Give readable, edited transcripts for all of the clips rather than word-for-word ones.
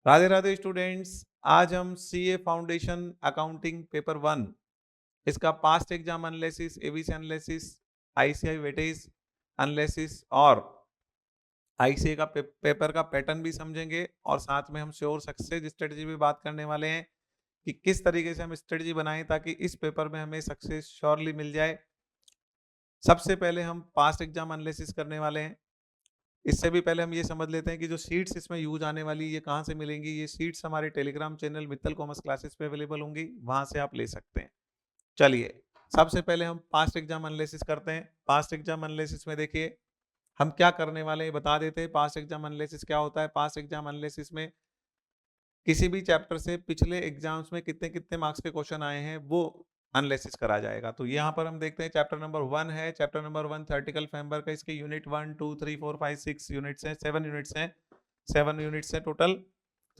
Radhe Radhe students. आज हम CA foundation accounting paper one इसका past exam analysis, ABC analysis, ICI weightage analysis और ICA का पेपर का पैटर्न भी समझेंगे और साथ में हम श्योर सक्सेस स्ट्रेटजी भी बात करने वाले हैं कि किस तरीके से हम स्ट्रेटजी बनाएं ताकि इस पेपर में हमें सक्सेस श्योरली मिल जाए। सबसे पहले हम पास्ट एग्जाम एनालिसिस करने वाले हैं। इससे भी पहले हम ये समझ लेते हैं कि जो शीट्स इसमें यूज आने वाली ये कहाँ से मिलेंगी। ये शीट्स हमारे Telegram channel Mittal commerce classes पे अवेलेबल होंगी, वहां से आप ले सकते हैं। चलिए, सबसे पहले हम पास्ट एग्जाम एनालिसिस करते हैं। पास्ट एग्जाम एनालिसिस में देखिए हम क्या करने वाले हैं बता देते हैं। पास्ट एग्जाम एनालिसिस क्या होता है। पास्ट एग्जाम एनालिसिस में किसी भी चैप्टर से पिछले एग्जाम्स में कितने कितने मार्क्स के क्वेश्चन आए हैं वो एनालिसिस करा जाएगा। तो यहाँ पर हम देखते हैं चैप्टर नंबर वन है। चैप्टर नंबर वन थर्टिकल फाइबर का, इसके यूनिट 1 2 3 4 5 6 यूनिट्स हैं, 7 यूनिट्स हैं, 7 यूनिट्स हैं टोटल।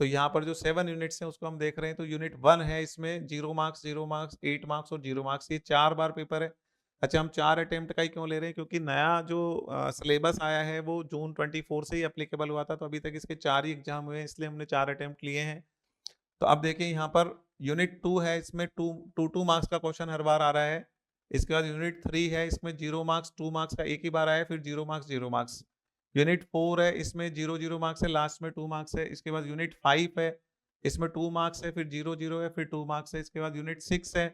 तो यहाँ पर जो 7 यूनिट्स हैं उसको हम देख रहे हैं। तो यूनिट वन है, इसमें 0 मार्क्स, 0 मार्क्स, 8 मार्क्स और 0 मार्क्स, ये 4 बार पेपर है। अच्छा, हम 4 अटेम्प्ट का ही क्यों ले रहे हैं, क्योंकि नया जो सिलेबस आया है वो जून 24 से ही अप्लीकेबल हुआ था। तो अभी तक इसके 4 ही एग्जाम हुए हैं, इसलिए हमने 4 अटेम्प्ट लिए हैं। तो अब देखिए यहाँ पर यूनिट टू है, इसमें टू टू टू मार्क्स का क्वेश्चन हर बार आ रहा है। इसके बाद यूनिट थ्री है, इसमें 0 मार्क्स 2 मार्क्स का एक ही बार आया है, फिर 0 मार्क्स 0 मार्क्स। यूनिट फोर है, इसमें 0 0 मार्क्स है, लास्ट में 2 मार्क्स है। इसके बाद यूनिट फाइव है, इसमें 2 मार्क्स है, फिर 0 0 है, फिर 2 मार्क्स है। इसके बाद यूनिट सिक्स है,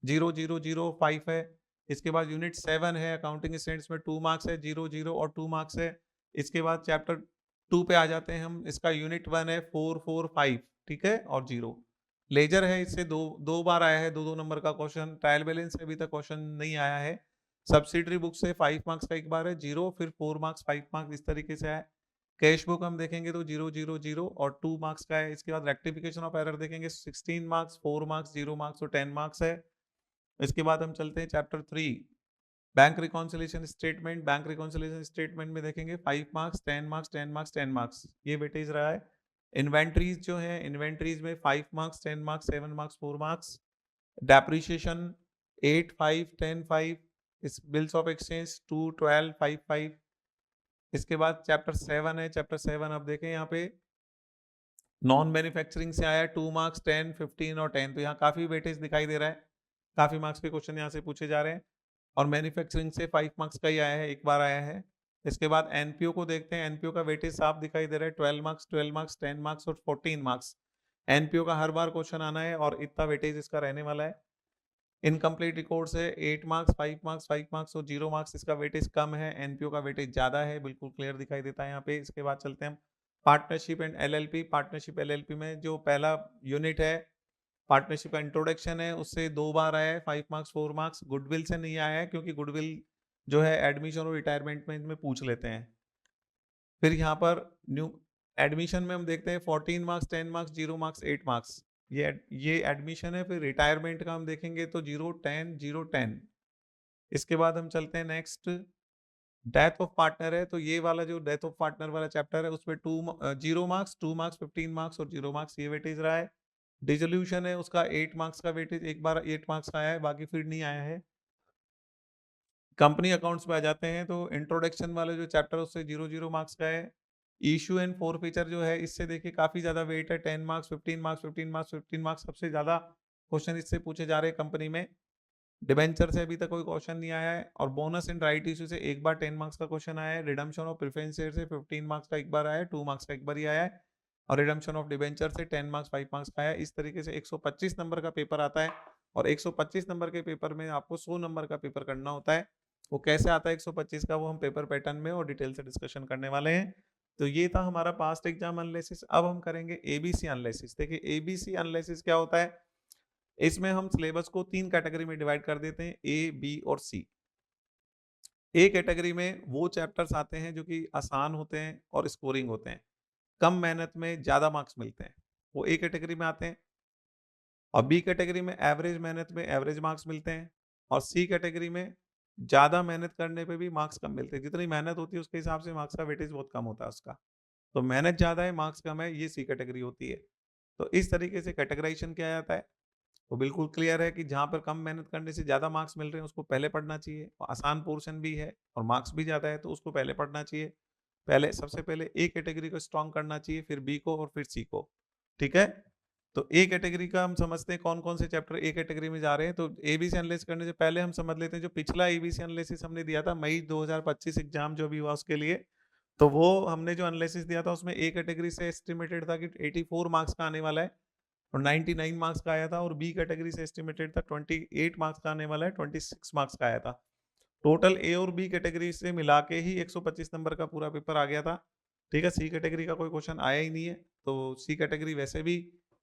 0 0 0 5 है। इसके बाद यूनिट सेवन है, अकाउंटिंग स्टैंडर्ड्स में 2 मार्क्स है, 0 0 और 2 मार्क्स है। इसके बाद चैप्टर टू पे आ जाते हैं हम। इसका यूनिट वन है 4 4 5, ठीक है, और 0। लेजर है, इससे दो दो बार आया है, 2 2 नंबर का क्वेश्चन। ट्रायल बैलेंस से अभी तक क्वेश्चन नहीं आया है। सब्सिडरी बुक से 5 मार्क्स का एक बार है, 0, फिर 4 मार्क्स, 5 मार्क्स, इस तरीके से है। कैश बुक हम देखेंगे तो 0 0 0 और 2 मार्क्स का है। इसके बाद रेक्टिफिकेशन ऑफ एरर देखेंगे, 16 मार्क्स, 4 मार्क्स, 0 मार्क्स और 10 मार्क्स है। इसके बाद हम चलते हैं chapter three, bank reconciliation statement. Bank reconciliation statement में देखेंगे 5 मार्क्स, 10 मार्क्स, 10 मार्क्स, 10 मार्क्स, ये वेटेज रहा है। इन्वेंट्रीज जो है, इन्वेंट्रीज में 5 marks, 10 marks, 7 marks, 4 marks. Depreciation 8 5 10 5। इस बिल्स ऑफ एक्सचेंज 2 12 5 5। इसके बाद चैप्टर सेवन है। चैप्टर सेवन आप देखें यहाँ पे नॉन मैन्युफैक्चरिंग से आया 2 मार्क्स, 10 15 और 10। तो यहाँ काफी वेटेज दिखाई दे रहा है, काफी मार्क्स के क्वेश्चन यहाँ से पूछे जा रहे हैं। और मैन्युफैक्चरिंग से 5 मार्क्स का ही आया है, एक बार आया है। इसके बाद एनपीओ को देखते हैं। एनपीओ का वेटेज साफ दिखाई दे रहा है, 12 मार्क्स, 12 मार्क्स, 10 मार्क्स और 14 मार्क्स। एनपीओ का हर बार क्वेश्चन आना है और इतना वेटेज इसका रहने वाला है। इनकम्प्लीट रिकॉर्ड से 8 मार्क्स, 5 मार्क्स, 5 मार्क्स और 0 मार्क्स, इसका वेटेज कम है, एनपीओ का वेटेज ज्यादा है, बिल्कुल क्लियर दिखाई देता है यहाँ पे। इसके बाद चलते हैं हम partnership and LLP. Partnership LLP में जो पहला यूनिट है, पार्टनरशिप का इंट्रोडक्शन है, उससे 2 बार आया है, 5 मार्क्स, 4 मार्क्स। गुडविल से नहीं आया है, क्योंकि गुडविल जो है एडमिशन और रिटायरमेंट में इनमें पूछ लेते हैं। फिर यहाँ पर न्यू एडमिशन में हम देखते हैं 14 मार्क्स, 10 मार्क्स, 0 मार्क्स, 8 मार्क्स, ये एडमिशन है। फिर रिटायरमेंट का हम देखेंगे तो 0 10 0 10। इसके बाद हम चलते हैं नेक्स्ट, डेथ ऑफ पार्टनर है। तो ये वाला जो डेथ ऑफ पार्टनर वाला चैप्टर है उसमें 0 मार्क्स, 2 मार्क्स, 15 मार्क्स और 0 मार्क्स, ये वेटेज रहा है। डिसोल्यूशन है, उसका 8 मार्क्स का वेटेज, एक बार 8 मार्क्स का आया है, बाकी फिर नहीं आया है। कंपनी अकाउंट्स पे आ जाते हैं तो इंट्रोडक्शन वाले जो चैप्टर है उससे 0 0 मार्क्स का है। इशू एंड फोर फीचर जो है, इससे देखिए काफी ज्यादा वेट है, 10 मार्क्स, 15 मार्क्स, 15 मार्क्स, 15 मार्क्स, सबसे ज्यादा क्वेश्चन इससे पूछे जा रहे हैं कंपनी में। डिबेंचर से अभी तक कोई क्वेश्चन नहीं आया है। और बोनस एंड राइट इशू से एक बार 10 मार्क्स का क्वेश्चन आया है। रिडम्पशन ऑफ प्रेफरेंस शेयर से 15 मार्क्स का एक बार आया है, 2 मार्क्स का एक बार ही आया है। और रिडम्पशन ऑफ डिबेंचर से 10 मार्क्स, 5 मार्क्स का आया है। इस तरीके से 125 नंबर का पेपर आता है। और 125 नंबर के पेपर में आपको 100 नंबर का पेपर करना होता है। वो कैसे आता है 125 का, वो हम पेपर पैटर्न में और डिटेल से डिस्कशन करने वाले हैं। तो ये था हमारा पास्ट एग्जाम एनालिसिस। अब हम करेंगे एबीसी एनालिसिस। देखिए एबीसी एनालिसिस क्या होता है, इसमें हम सिलेबस को 3 कैटेगरी में डिवाइड कर देते हैं, ए बी और सी। ए कैटेगरी में वो चैप्टर्स आते हैं जो कि आसान होते हैं और स्कोरिंग होते हैं, कम मेहनत में ज्यादा मार्क्स मिलते हैं, वो ए कैटेगरी में आते हैं। और बी कैटेगरी में एवरेज मेहनत में एवरेज मार्क्स मिलते हैं। और सी कैटेगरी में ज्यादा मेहनत करने पे भी मार्क्स कम मिलते हैं, जितनी मेहनत होती है उसके हिसाब से मार्क्स का वेटेज बहुत कम होता है उसका। तो मेहनत ज्यादा है, मार्क्स कम है, ये सी कैटेगरी होती है। तो इस तरीके से कैटेगराइजेशन किया जाता है। तो बिल्कुल क्लियर है कि जहाँ पर कम मेहनत करने से ज़्यादा मार्क्स मिल रहे हैं उसको पहले पढ़ना चाहिए, और आसान पोर्शन भी है और मार्क्स भी ज़्यादा है तो उसको पहले पढ़ना चाहिए। पहले सबसे पहले ए कैटेगरी को स्ट्रॉन्ग करना चाहिए, फिर बी को और फिर सी को। ठीक है। तो ए कैटेगरी का हम समझते हैं कौन कौन से चैप्टर ए कैटेगरी में जा रहे हैं। तो एबीसी एनालिसिस करने से पहले हम समझ लेते हैं जो पिछला एबीसी एनालिसिस हमने दिया था मई 2025 एग्जाम जो भी हुआ उसके लिए, तो वो हमने जो एनालिसिस दिया था उसमें ए कैटेगरी से एस्टिमेटेड था कि 84 मार्क्स का आने वाला है और 99 मार्क्स का आया था, और बी कैटेगरी से एस्टिमेटेड था 28 मार्क्स का आने वाला है, 26 मार्क्स का आया था। टोटल ए और बी कैटेगरी से मिला के ही 125 नंबर का पूरा पेपर आ गया था। ठीक है, सी कैटेगरी का कोई क्वेश्चन आया ही नहीं है। तो सी कैटेगरी वैसे भी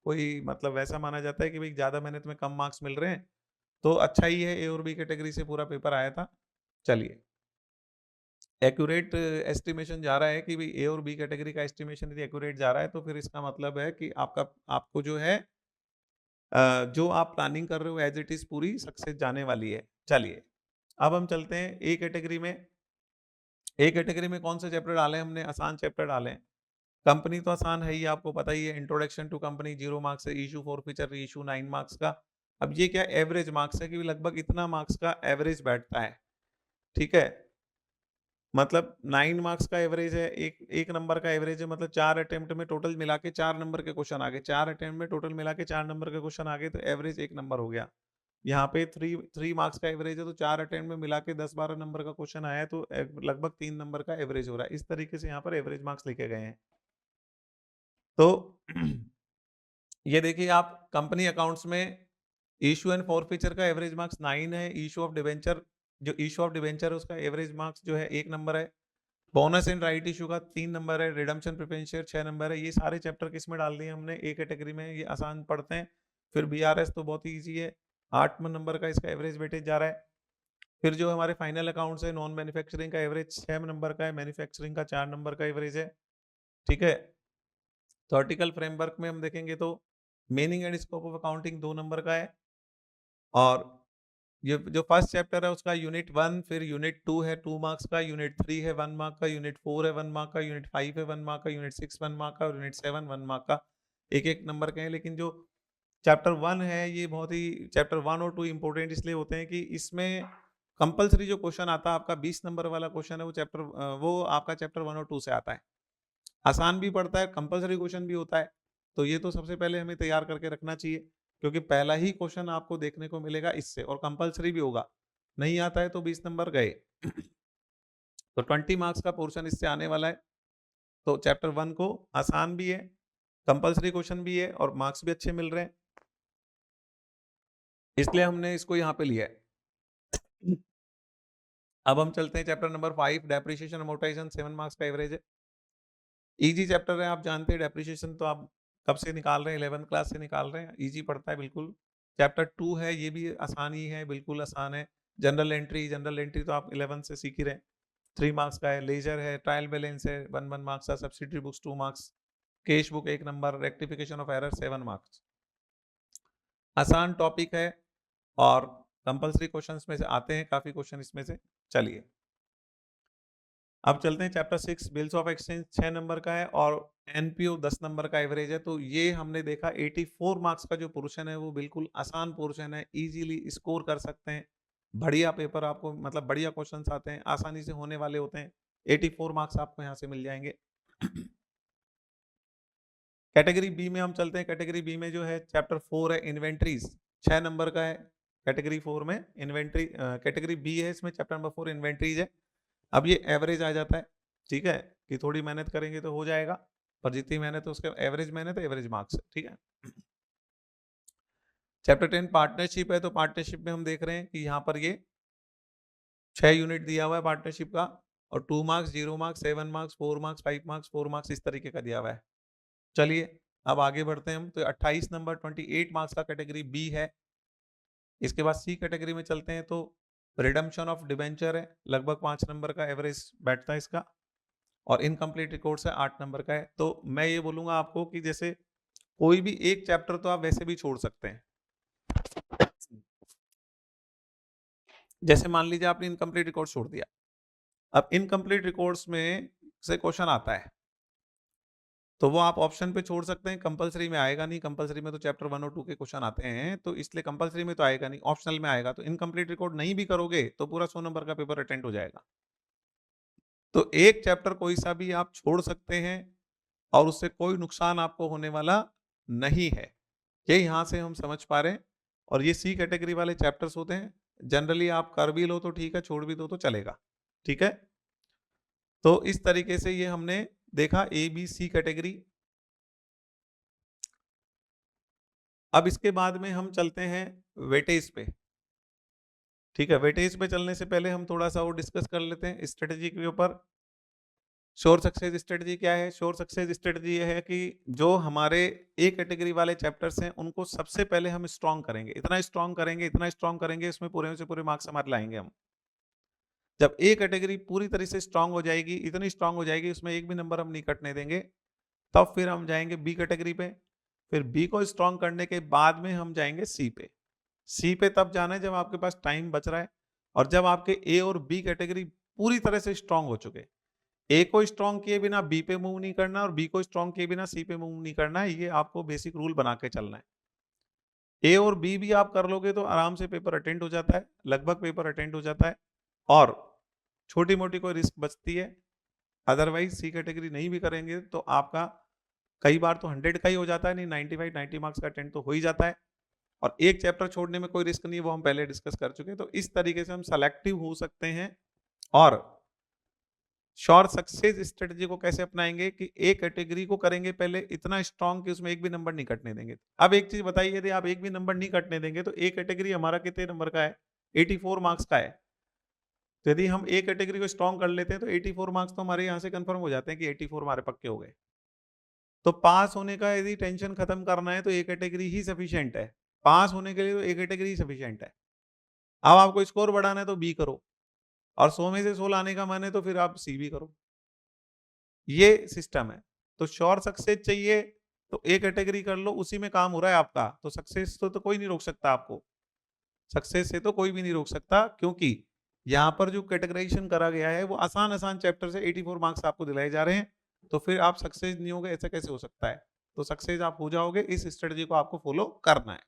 कोई मतलब वैसा माना जाता है कि भाई ज़्यादा मेहनत में कम मार्क्स मिल रहे हैं, तो अच्छा ही है, ए और बी कैटेगरी से पूरा पेपर आया था। चलिए, एक्यूरेट एस्टिमेशन जा रहा है कि भाई ए और बी कैटेगरी का एस्टिमेशन यदि एक्यूरेट जा रहा है तो फिर इसका मतलब है कि आपको जो है जो आप प्लानिंग कर रहे हो एज इट इज पूरी सक्सेस जाने वाली है। चलिए, अब हम चलते हैं ए कैटेगरी में। ए कैटेगरी में कौन से चैप्टर डाले हमने? आसान चैप्टर डाले हैं। कंपनी तो आसान है ही, आपको पता ही है। इंट्रोडक्शन टू कंपनी 0 मार्क्स है, issue for feature issue 9 marks का। अब ये क्या एवरेज मार्क्स है कि लगभग इतना मार्क्स का एवरेज बैठता है। ठीक है, मतलब 9 मार्क्स का एवरेज है, एक नंबर का एवरेज है, मतलब 4 अटेम्प्ट में टोटल मिला के 4 नंबर के क्वेश्चन आ गए। 4 अटेम्प्ट में टोटल मिला के 4 नंबर के क्वेश्चन आ गए, तो एवरेज 1 नंबर हो गया। यहाँ पे 3 मार्क्स का एवरेज है, तो 4 अटेम्प्ट में मिला के 10-12 नंबर का क्वेश्चन आया है, तो लगभग 3 नंबर का एवरेज हो रहा है। इस तरीके से यहाँ पर एवरेज मार्क्स लिखे गए हैं। तो ये देखिए, आप कंपनी अकाउंट्स में इशू एंड फॉरफीचर का एवरेज मार्क्स 9 है। इशू ऑफ डिवेंचर, जो इशू ऑफ डिवेंचर है उसका एवरेज मार्क्स जो है 1 नंबर है। बोनस एंड राइट इशू का 3 नंबर है। रिडम्पशन प्रिफरेंस शेयर 6 नंबर है। ये सारे चैप्टर किस में डाल दिए हमने? ए कैटेगरी में। ये आसान पढ़ते हैं। फिर बीआरएस तो बहुत ही ईजी है, 8 नंबर का इसका एवरेज वेटेज जा रहा है। फिर जो हमारे फाइनल अकाउंट्स है, नॉन मैन्युफैक्चरिंग का एवरेज 6 नंबर का है, मैन्युफैक्चरिंग का 4 नंबर का एवरेज है। ठीक है, थॉर्टिकल फ्रेमवर्क में हम देखेंगे तो meaning and scope of accounting 2 number का है। और ये जो फर्स्ट चैप्टर है उसका यूनिट 1, फिर यूनिट 2 है 2 मार्क्स का, यूनिट 3 है 1 मार्क का, यूनिट 4 है 1 मार्क का, यूनिट 5 है 1 मार्क का, यूनिट 6 1 मार्क का और यूनिट 7 1 मार्क का। एक नंबर के हैं। लेकिन जो चैप्टर 1 है ये बहुत ही, चैप्टर 1 और 2 इंपॉर्टेंट इसलिए होते हैं कि इसमें कंपलसरी जो क्वेश्चन आता है आपका 20 नंबर वाला क्वेश्चन है, वो आपका चैप्टर 1 और 2 से आता है। आसान भी पड़ता है, कंपलसरी क्वेश्चन भी होता है। तो ये तो सबसे पहले हमें तैयार करके रखना चाहिए, क्योंकि पहला ही क्वेश्चन आपको देखने को मिलेगा इससे, और कंपलसरी भी होगा। नहीं आता है तो 20 नंबर गए। तो 20 मार्क्स का पोर्शन इससे आने वाला है। तो चैप्टर 1 को आसान भी है, कंपलसरी क्वेश्चन भी है और मार्क्स भी अच्छे मिल रहे हैं, इसलिए हमने इसको यहाँ पे लिया है। अब हम चलते हैं chapter number 5, depreciation amortisation 7 marks का एवरेज है। इजी चैप्टर है, आप जानते हैं डेप्रिसिएशन तो आप कब से निकाल रहे हैं? 11th क्लास से निकाल रहे हैं। इजी पड़ता है बिल्कुल। चैप्टर 2 है, ये भी आसान ही है, बिल्कुल आसान है। जनरल एंट्री तो आप 11 से सीख ही रहे हैं, 3 मार्क्स का है। लेजर है, ट्रायल बैलेंस है 1 मार्क्स का, subsidiary books 2 marks, cash book 1 number, rectification of error 7 marks. आसान टॉपिक है और कंपलसरी क्वेश्चंस में से आते हैं काफी क्वेश्चन इसमें से। चलिए, अब चलते हैं chapter 6, bills of exchange 6 number का है और एनपीओ 10 नंबर का एवरेज है। तो ये हमने देखा 84 मार्क्स का जो पोर्शन है वो बिल्कुल आसान पोर्शन है, इजीली स्कोर कर सकते हैं। बढ़िया पेपर आपको, मतलब बढ़िया क्वेश्चंस आते हैं, आसानी से होने वाले होते हैं। 84 मार्क्स आपको यहाँ से मिल जाएंगे। कैटेगरी बी में हम चलते हैं। कैटेगरी बी में जो है चैप्टर 4 है इन्वेंट्रीज, 6 नंबर का है। कैटेगरी 4 में इन्वेंट्री, कैटेगरी बी है, इसमें चैप्टर नंबर 4 इन्वेंट्रीज है। अब ये एवरेज आ जाता है, ठीक है, कि थोड़ी मेहनत करेंगे तो हो जाएगा, पर जितनी मेहनत है उसके एवरेज मेहनत है, एवरेज मार्क्स है। ठीक है, चैप्टर 10 पार्टनरशिप है। तो पार्टनरशिप में हम देख रहे हैं कि यहाँ पर ये 6 यूनिट दिया हुआ है पार्टनरशिप का, और 2 marks, 0 marks, 7 marks, 4 marks, 5 marks, 4 marks, इस तरीके का दिया हुआ है। चलिए, अब आगे बढ़ते हैं हम। तो 28 नंबर 28 मार्क्स का कैटेगरी बी है। इसके बाद सी कैटेगरी में चलते हैं। तो रिडम्पशन ऑफ डिबेंचर है, लगभग 5 नंबर का एवरेज बैठता है इसका, और इनकम्प्लीट रिकॉर्ड्स है 8 नंबर का है। तो मैं ये बोलूंगा आपको कि जैसे कोई भी एक चैप्टर तो आप वैसे भी छोड़ सकते हैं। जैसे मान लीजिए आपने इनकम्प्लीट रिकॉर्ड छोड़ दिया, अब इनकम्प्लीट रिकॉर्ड्स में से क्वेश्चन आता है तो वो आप ऑप्शन पे छोड़ सकते हैं, कंपलसरी में आएगा नहीं। कंपलसरी में तो चैप्टर 1 और 2 के क्वेश्चन आते हैं, तो इसलिए कंपलसरी में तो आएगा नहीं, ऑप्शनल में आएगा। तो इनकम्प्लीट रिकॉर्ड नहीं भी करोगे तो पूरा 100 नंबर का पेपर अटेंड हो जाएगा। तो एक चैप्टर कोई सा भी आप छोड़ सकते हैं और उससे कोई नुकसान आपको होने वाला नहीं है, ये यहाँ से हम समझ पा रहे हैं। और ये सी कैटेगरी वाले चैप्टर्स होते हैं, जनरली आप कर भी लो तो ठीक है, छोड़ भी दो तो चलेगा, ठीक है। तो इस तरीके से ये हमने देखा ए बी सी कैटेगरी। अब इसके बाद में हम चलते हैं वेटेज पे, ठीक है। वेटेज पे चलने से पहले हम थोड़ा सा और डिस्कस कर लेते हैं स्ट्रेटेजी के ऊपर। श्योर सक्सेस स्ट्रेटजी क्या है? श्योर सक्सेस स्ट्रेटजी ये है कि जो हमारे ए कैटेगरी वाले चैप्टर्स हैं उनको सबसे पहले हम स्ट्रॉन्ग करेंगे, इतना स्ट्रॉन्ग करेंगे, इतना स्ट्रॉन्ग करेंगे, इसमें पूरे से पूरे मार्क्स हमारे लाएंगे हम। जब ए कैटेगरी पूरी तरह से स्ट्रॉन्ग हो जाएगी, इतनी स्ट्रॉन्ग हो जाएगी, उसमें एक भी नंबर हम नहीं कटने देंगे, तब फिर हम जाएंगे बी कैटेगरी पे। फिर बी को स्ट्रॉन्ग करने के बाद में हम जाएंगे सी पे। सी पे तब जाना है जब आपके पास टाइम बच रहा है और जब आपके ए और बी कैटेगरी पूरी तरह से स्ट्रॉन्ग हो चुके। ए को स्ट्रॉन्ग किए बिना बी पे मूव नहीं करना और बी को स्ट्रॉन्ग किए बिना सी पे मूव नहीं करना है, ये आपको बेसिक रूल बना के चलना है। ए और बी भी आप कर लोगे तो आराम से पेपर अटेंड हो जाता है, लगभग पेपर अटेंड हो जाता है और छोटी मोटी कोई रिस्क बचती है। अदरवाइज सी कैटेगरी नहीं भी करेंगे तो आपका कई बार तो 100 का ही हो जाता है, नहीं 95 90 मार्क्स का अटेंड तो हो ही जाता है और एक चैप्टर छोड़ने में कोई रिस्क नहीं है, वो हम पहले डिस्कस कर चुके हैं। तो इस तरीके से हम सेलेक्टिव हो सकते हैं। और श्योर सक्सेस स्ट्रेटजी को कैसे अपनाएंगे कि ए कैटेगरी को करेंगे पहले इतना स्ट्रॉन्ग कि उसमें एक भी नंबर नहीं कटने देंगे। अब एक चीज बताइए, यदि आप एक भी नंबर नहीं कटने देंगे तो ए कैटेगरी हमारा कितने नंबर का है? 84 मार्क्स का है। तो यदि हम ए कैटेगरी को स्ट्रॉन्ग कर लेते हैं तो 84 मार्क्स तो हमारे यहाँ से कंफर्म हो जाते हैं कि 84 हमारे पक्के हो गए। तो पास होने का यदि टेंशन खत्म करना है तो ए कैटेगरी ही सफिशियंट है। पास होने के लिए तो ए कैटेगरी ही सफिशियंट है। अब आपको स्कोर बढ़ाना है तो बी करो और 100 में से 100 लाने का मन है तो फिर आप सी भी करो, ये सिस्टम है। तो श्योर सक्सेस चाहिए तो ए कैटेगरी कर लो, उसी में काम हो रहा है आपका। तो सक्सेस तो कोई नहीं रोक सकता आपको, सक्सेस से तो कोई भी नहीं रोक सकता, क्योंकि यहाँ पर जो कैटेगराइजेशन करा गया है वो आसान आसान चैप्टर से 84 मार्क्स आपको दिलाए जा रहे हैं। तो फिर आप सक्सेस नहीं होगे, ऐसा कैसे हो सकता है? तो सक्सेस आप हो जाओगे, इस स्ट्रेटजी को आपको फॉलो करना है।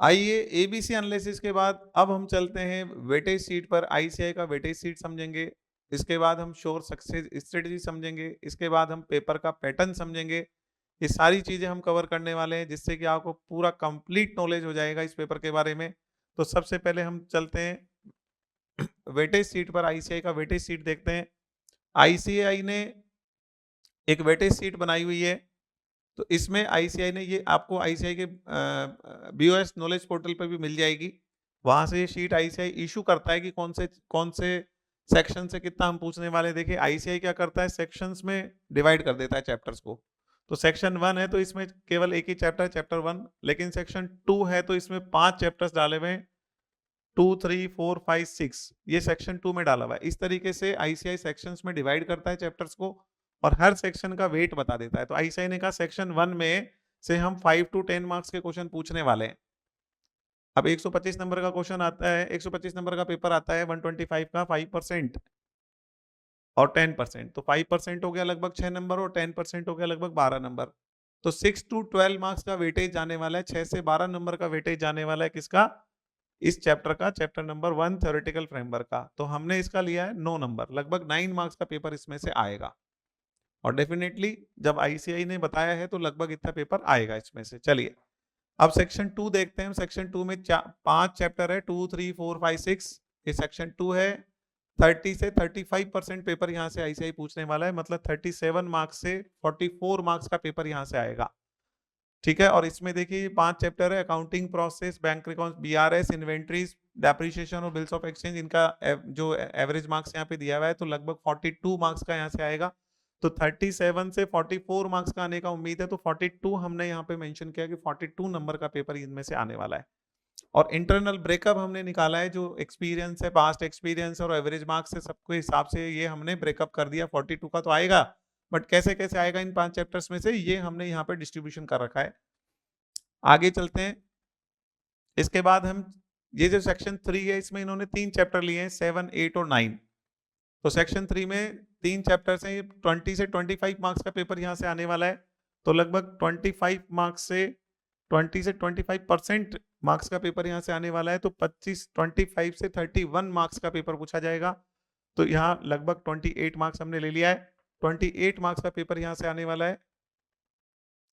आइए एबीसी एनालिसिस के बाद अब हम चलते हैं वेटेज सीट पर। आईसीआई का वेटेज सीट समझेंगे, इसके बाद हम श्योर सक्सेस स्ट्रेटजी समझेंगे, इसके बाद हम पेपर का पैटर्न समझेंगे। ये सारी चीजें हम कवर करने वाले हैं जिससे कि आपको पूरा कंप्लीट नॉलेज हो जाएगा इस पेपर के बारे में। तो सबसे पहले हम चलते हैं वेटेज सीट पर। आईसीआई का वेटेज सीट देखते हैं। आईसीआई ने एक वेटेज सीट बनाई हुई है। तो इसमें आईसीआई ने, ये आपको आईसीआई के बीओएस नॉलेज पोर्टल पर भी मिल जाएगी। वहां से ये शीट आईसीआई इशू करता है कि कौन से सेक्शन से कितना हम पूछने वाले। देखिए आईसीआई क्या करता है, सेक्शंस में डिवाइड कर देता है चैप्टर्स को। तो सेक्शन 1 है तो इसमें केवल एक ही चैप्टर है, चैप्टर 1। लेकिन सेक्शन 2 है तो इसमें 5 चैप्टर्स डाले हुए हैं, 2 3 4 5 6, ये सेक्शन 2 में डाला हुआ है। इस तरीके से आईसीआई सेक्शंस में डिवाइड करता है चैप्टर्स को और हर सेक्शन का वेट बता देता है। तो आईसीआई ने कहा सेक्शन 1 में से हम 5 to 10 मार्क्स के क्वेश्चन पूछने वाले हैं। अब 125 नंबर का क्वेश्चन आता है, 125 नंबर का पेपर आता है, 125 का 5% और 10%। तो 5% हो गया लगभग 6 नंबर और 10% हो गया लगभग 12 नंबर। तो 6 to 12 मार्क्स का वेटेज जाने वाला है, 6 से 12 नंबर का वेटेज जाने वाला है किसका? इस चैप्टर का, चैप्टर नंबर 1 थ्योरेटिकल फ्रेमवर्क का। तो हमने इसका लिया है 9 नंबर, लगभग 9 मार्क्स का पेपर इसमें से आएगा। और डेफिनेटली जब आईसीआई ने बताया है तो लगभग इतना पेपर आएगा इसमें से। चलिए अब सेक्शन 2 देखते हैं। सेक्शन 2 में 5 चैप्टर है, 2 3 4 5 6, ये सेक्शन 2 है। 30 से 35% पेपर यहाँ से आईसीआई पूछने वाला है, मतलब 37 मार्क्स से 44 मार्क्स का पेपर यहाँ से आएगा, ठीक है। और इसमें देखिए 5 चैप्टर है, accounting process, bank record, BRS, inventories, depreciation और बिल्स ऑफ एक्सचेंज। इनका जो एवरेज मार्क्स यहाँ पे दिया हुआ है तो लगभग 42 मार्क्स का यहाँ से आएगा। तो 37 से 44 मार्क्स का आने का उम्मीद है। तो 42 हमने यहाँ पे मेंशन किया कि 42 नंबर का पेपर इनमें से आने वाला है। और इंटरनल ब्रेकअप हमने निकाला है, जो एक्सपीरियंस है, पास्ट एक्सपीरियंस और एवरेज मार्क्स से सबके हिसाब से ये हमने ब्रेकअप कर दिया। 42 का तो आएगा, बट कैसे कैसे आएगा इन 5 चैप्टर्स में से, ये हमने यहाँ पे डिस्ट्रीब्यूशन कर रखा है। आगे चलते हैं। इसके बाद हम, ये जो सेक्शन 3 है इसमें इन्होंने 3 चैप्टर लिए हैं, 7 8 और 9। तो सेक्शन 3 में 3 चैप्टर्स हैं, 20 से 25 मार्क्स का पेपर यहाँ से आने वाला है। तो लगभग 25 मार्क्स से 20 से 25% मार्क्स का पेपर यहाँ से आने वाला है। तो 25 से 31 मार्क्स का पेपर पूछा जाएगा। तो यहाँ लगभग 28 मार्क्स हमने ले लिया है। 28 मार्क्स का पेपर यहाँ से आने वाला है।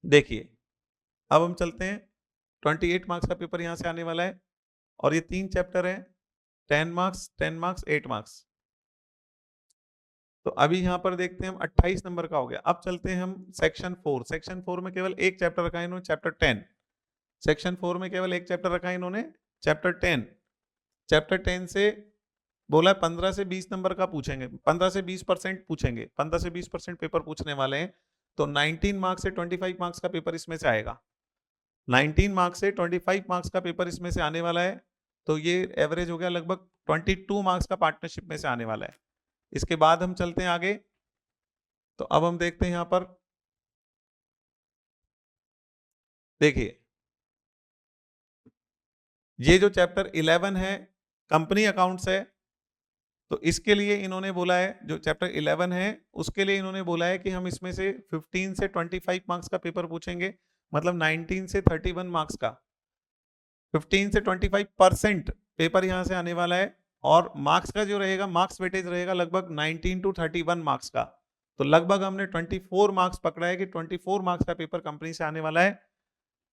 देखिए अब हम चलते हैं, 28 मार्क्स का पेपर यहाँ से आने वाला है और ये 3 चैप्टर हैं, 10 मार्क्स, 10 मार्क्स, 8 मार्क्स। तो अभी यहाँ पर देखते हैं हम 28 नंबर का हो गया। अब चलते हैं हम सेक्शन 4। सेक्शन 4 में केवल एक चैप्टर रखा है इन्होंने, चैप्टर 10। सेक्शन 4 में केवल एक चैप्टर रखा है इन्होंने, चैप्टर 10। चैप्टर 10 से बोला 15 से 20 नंबर का पूछेंगे, 15 से 20% पूछेंगे, 15 से 20% पेपर पूछने वाले हैं। तो 19 मार्क्स से 25 मार्क्स का पेपर इसमें से आएगा। 19 मार्क्स से 25 मार्क्स का पेपर इसमें से आने वाला है। तो ये एवरेज हो गया लगभग 22 मार्क्स का पार्टनरशिप में से आने वाला है। इसके बाद हम चलते हैं आगे। तो अब हम देखते हैं यहां पर, देखिए ये जो चैप्टर 11 है कंपनी अकाउंट्स है, तो इसके लिए इन्होंने बोला है, जो चैप्टर 11 है उसके लिए इन्होंने बोला है कि हम इसमें से 15 से 25 मार्क्स का पेपर पूछेंगे, मतलब 19 से 31 मार्क्स का, 15 से 25% पेपर यहां से आने वाला है। और मार्क्स का जो रहेगा, मार्क्स वेटेज रहेगा लगभग 19 टू 31 मार्क्स का। तो लगभग हमने 24 मार्क्स पकड़ा है कि 24 मार्क्स का पेपर कंपनी से आने वाला है।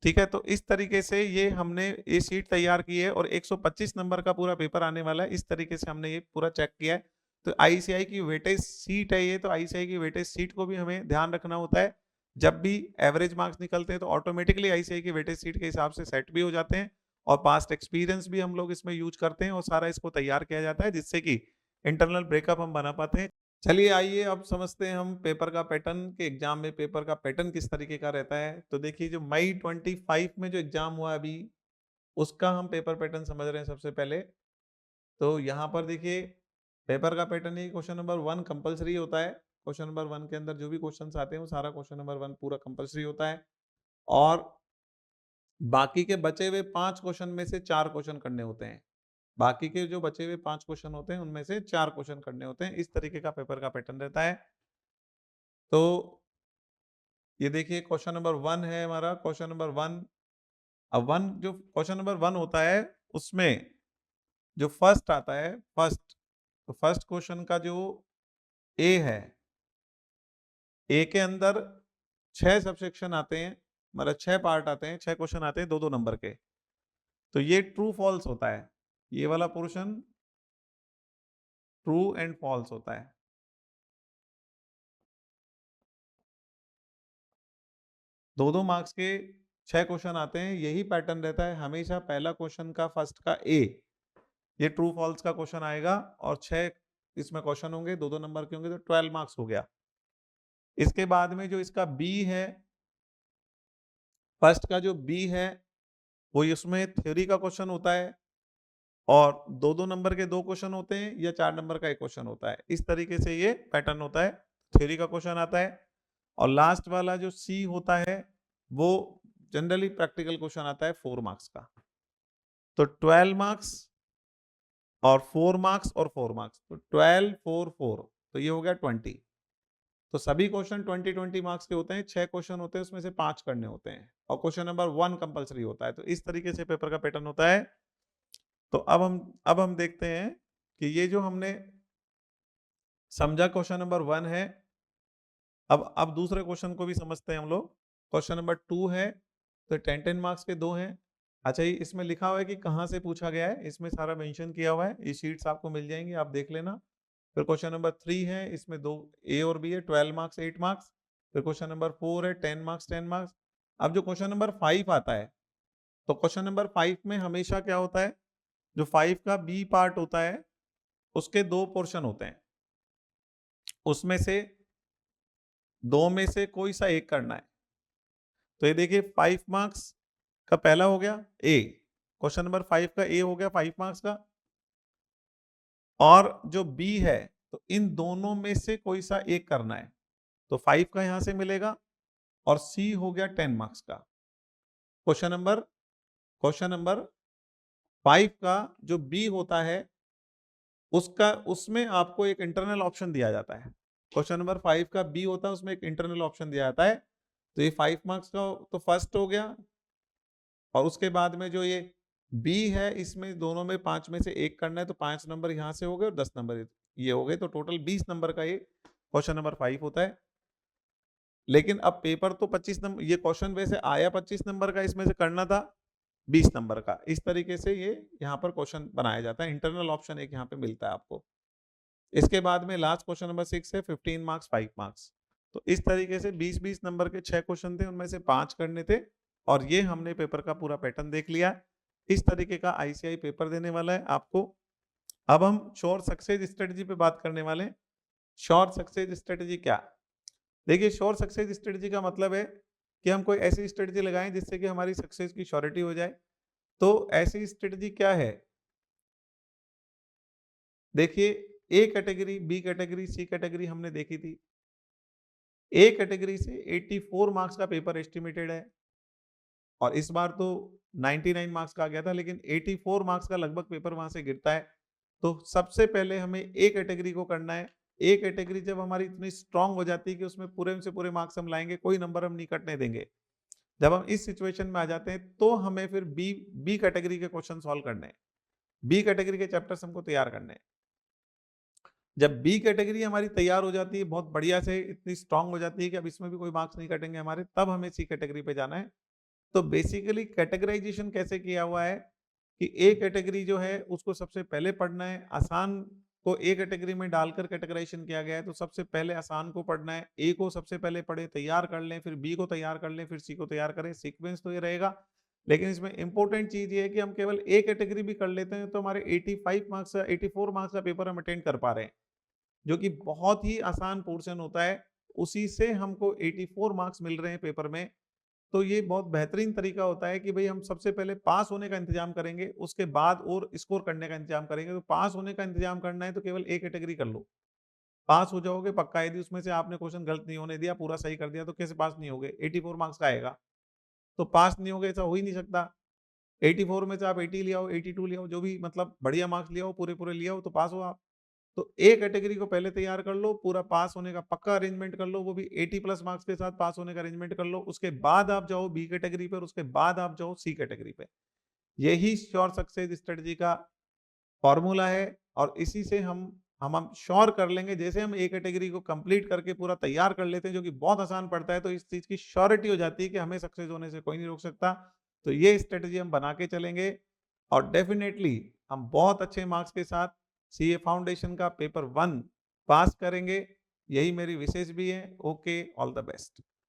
ठीक है, तो इस तरीके से ये हमने ये शीट तैयार की है और 125 नंबर का पूरा पेपर आने वाला है। इस तरीके से हमने ये पूरा चेक किया है। तो आईसीआई की वेटेज सीट है ये, तो आईसीआई की वेटेज सीट को भी हमें ध्यान रखना होता है। जब भी एवरेज मार्क्स निकलते हैं तो ऑटोमेटिकली आईसीआई की वेटेज सीट के हिसाब से सेट भी हो जाते हैं और पास्ट एक्सपीरियंस भी हम लोग इसमें यूज करते हैं और सारा इसको तैयार किया जाता है जिससे कि इंटरनल ब्रेकअप हम बना पाते हैं। चलिए आइए अब समझते हैं हम पेपर का पैटर्न, के एग्जाम में पेपर का पैटर्न किस तरीके का रहता है। तो देखिए जो मई 25 में जो एग्जाम हुआ अभी, उसका हम पेपर पैटर्न समझ रहे हैं सबसे पहले। तो यहाँ पर देखिए पेपर का पैटर्न है, क्वेश्चन नंबर 1 कंपलसरी होता है। क्वेश्चन नंबर 1 के अंदर जो भी क्वेश्चंस आते हैं वो सारा क्वेश्चन नंबर 1 पूरा कंपलसरी होता है और बाकी के बचे हुए 5 क्वेश्चन में से 4 क्वेश्चन करने होते हैं। बाकी के जो बचे हुए 5 क्वेश्चन होते हैं उनमें से 4 क्वेश्चन करने होते हैं। इस तरीके का पेपर का पैटर्न रहता है। तो ये देखिए क्वेश्चन नंबर 1 है हमारा, क्वेश्चन नंबर 1। अब वन जो क्वेश्चन नंबर 1 होता है उसमें जो फर्स्ट आता है, फर्स्ट, तो फर्स्ट क्वेश्चन का जो ए है, ए के अंदर 6 सबसेक्शन आते हैं, मतलब 6 पार्ट आते हैं, 6 क्वेश्चन आते हैं 2-2 नंबर के। तो ये ट्रू फॉल्स होता है, ये वाला पोर्शन ट्रू एंड फॉल्स होता है। 2-2 मार्क्स के 6 क्वेश्चन आते हैं, यही पैटर्न रहता है हमेशा। पहला क्वेश्चन का फर्स्ट का ए, ये ट्रू फॉल्स का क्वेश्चन आएगा और 6 इसमें क्वेश्चन होंगे, 2-2 नंबर के होंगे, तो 12 मार्क्स हो गया। इसके बाद में जो इसका बी है, फर्स्ट का जो बी है वो इसमें थ्योरी का क्वेश्चन होता है और 2-2 नंबर के 2 क्वेश्चन होते हैं या 4 नंबर का 1 क्वेश्चन होता है। इस तरीके से ये पैटर्न होता है, थ्योरी का क्वेश्चन आता है। और लास्ट वाला जो सी होता है वो जनरली प्रैक्टिकल क्वेश्चन आता है 4 मार्क्स का। तो 12 मार्क्स और 4 मार्क्स और 4 मार्क्स, तो 12 4 4, तो ये हो गया 20। तो सभी क्वेश्चन 20-20 मार्क्स के होते हैं, 6 क्वेश्चन होते हैं उसमें से 5 करने होते हैं और क्वेश्चन नंबर 1 कंपलसरी होता है। तो इस तरीके से पेपर का पैटर्न होता है। तो अब हम देखते हैं कि ये जो हमने समझा क्वेश्चन नंबर 1 है, अब दूसरे क्वेश्चन को भी समझते हैं हम लोग। क्वेश्चन नंबर 2 है, तो 10-10 मार्क्स के 2 हैं। अच्छा, ये इसमें लिखा हुआ है कि कहाँ से पूछा गया है, इसमें सारा मेंशन किया हुआ है, ये शीट्स आपको मिल जाएंगी, आप देख लेना। फिर क्वेश्चन नंबर 3 है, इसमें 2 ए और बी है, 12 मार्क्स 8 मार्क्स। फिर क्वेश्चन नंबर 4 है, 10 मार्क्स 10 मार्क्स। अब जो क्वेश्चन नंबर 5 आता है, तो क्वेश्चन नंबर 5 में हमेशा क्या होता है, जो 5 का बी पार्ट होता है उसके 2 पोर्शन होते हैं, उसमें से 2 में से कोई सा एक करना है। तो ये देखिए 5 मार्क्स का पहला हो गया ए, क्वेश्चन नंबर 5 का ए हो गया 5 मार्क्स का, और जो बी है तो इन दोनों में से कोई सा एक करना है। तो 5 का यहां से मिलेगा और सी हो गया 10 मार्क्स का। क्वेश्चन नंबर 5 का जो बी होता है उसका, उसमें आपको एक इंटरनल ऑप्शन दिया जाता है। क्वेश्चन नंबर 5 का बी होता है, उसमें एक इंटरनल ऑप्शन दिया जाता है। तो ये 5 मार्क्स का तो फर्स्ट हो गया और उसके बाद में जो ये बी है इसमें दोनों में 5 में से एक करना है, तो 5 नंबर यहाँ से हो गए और 10 नंबर ये हो गए, तो टोटल 20 नंबर का ये क्वेश्चन नंबर 5 होता है। लेकिन अब पेपर तो 25 नंबर, ये क्वेश्चन वैसे आया 25 नंबर का, इसमें से करना था 20 नंबर का। इस तरीके से ये यहाँ पर क्वेश्चन बनाया जाता है। इंटरनल ऑप्शन एक यहाँ पे मिलता है आपको। इसके बाद में लास्ट क्वेश्चन नंबर 6 है, 15 मार्क्स 5 मार्क्स। तो इस तरीके से 20-20 नंबर के 6 क्वेश्चन थे, उनमें से 5 करने थे और ये हमने पेपर का पूरा पैटर्न देख लिया। इस तरीके का आईसीआई पेपर देने वाला है आपको। अब हम श्योर सक्सेस स्ट्रेटजी पे बात करने वाले हैं। श्योर सक्सेस स्ट्रेटजी क्या? देखिए, श्योर सक्सेस स्ट्रेटजी का मतलब है कि हम कोई ऐसी स्ट्रेटजी लगाएं जिससे कि हमारी सक्सेस की श्योरिटी हो जाए। तो ऐसी स्ट्रेटजी क्या है? देखिए, A category, B category, C category हमने देखी थी। ए कैटेगरी से 84 मार्क्स का पेपर एस्टिमेटेड है और इस बार तो 99 मार्क्स का आ गया था, लेकिन 84 मार्क्स का लगभग पेपर वहां से गिरता है। तो सबसे पहले हमें ए कैटेगरी को करना है। ए कैटेगरी जब हमारी इतनी स्ट्रांग हो जाती है कि उसमें पूरे से पूरे मार्क्स हम लाएंगे, कोई नंबर हम नहीं कटने देंगे, जब हम इस सिचुएशन में आ जाते हैं तो हमें फिर बी बी कैटेगरी के क्वेश्चन सॉल्व करने हैं। बी कैटेगरी के चैप्टर्स हमको तैयार करने हैं। जब बी कैटेगरी हमारी तैयार हो जाती है, बहुत बढ़िया से इतनी स्ट्रांग हो जाती है कि अब इसमें भी कोई मार्क्स नहीं कटेंगे हमारे, तब हमें सी कैटेगरी पे जाना है। तो बेसिकली कैटेगराइजेशन कैसे किया हुआ है कि ए कैटेगरी जो है उसको सबसे पहले पढ़ना है। आसान को ए कैटेगरी में डालकर कैटेगराइजेशन किया गया है, तो सबसे पहले आसान को पढ़ना है। ए को सबसे पहले पढ़े, तैयार कर लें, फिर बी को तैयार कर लें, फिर सी को तैयार करें। सीक्वेंस तो ये रहेगा, लेकिन इसमें इंपॉर्टेंट चीज ये है कि हम केवल ए कैटेगरी भी कर लेते हैं तो हमारे 85 मार्क्स का 84 मार्क्स का पेपर हम अटेंड कर पा रहे हैं, जो कि बहुत ही आसान पोर्शन होता है। उसी से हमको 84 मार्क्स मिल रहे हैं पेपर में। तो ये बहुत बेहतरीन तरीका होता है कि भाई हम सबसे पहले पास होने का इंतजाम करेंगे, उसके बाद और स्कोर करने का इंतजाम करेंगे। तो पास होने का इंतजाम करना है तो केवल ए कैटेगरी कर लो, पास हो जाओगे पक्का। यदि उसमें से आपने क्वेश्चन गलत नहीं होने दिया, पूरा सही कर दिया, तो कैसे पास नहीं होगे? 84 मार्क्स का आएगा, तो पास नहीं होगे ऐसा हो ही नहीं सकता। 84 में से आप 80 ले आओ, 82 ले आओ, जो भी मतलब बढ़िया मार्क्स ले आओ, पूरे पूरे ले आओ, तो पास हो आप। तो ए कैटेगरी को पहले तैयार कर लो, पूरा पास होने का पक्का अरेंजमेंट कर लो, वो भी 80 प्लस मार्क्स के साथ पास होने का अरेंजमेंट कर लो। उसके बाद आप जाओ बी कैटेगरी पर, उसके बाद आप जाओ सी कैटेगरी पे। यही श्योर सक्सेस स्ट्रेटजी का फॉर्मूला है और इसी से हम श्योर कर लेंगे। जैसे हम ए कैटेगरी को कंप्लीट करके पूरा तैयार कर लेते हैं, जो कि बहुत आसान पड़ता है, तो इस चीज की श्योरिटी हो जाती है कि हमें सक्सेस होने से कोई नहीं रोक सकता। तो ये स्ट्रेटजी हम बना के चलेंगे और डेफिनेटली हम बहुत अच्छे मार्क्स के साथ सीए फाउंडेशन का पेपर 1 पास करेंगे। यही मेरी विशेष भी है। Okay, all the best.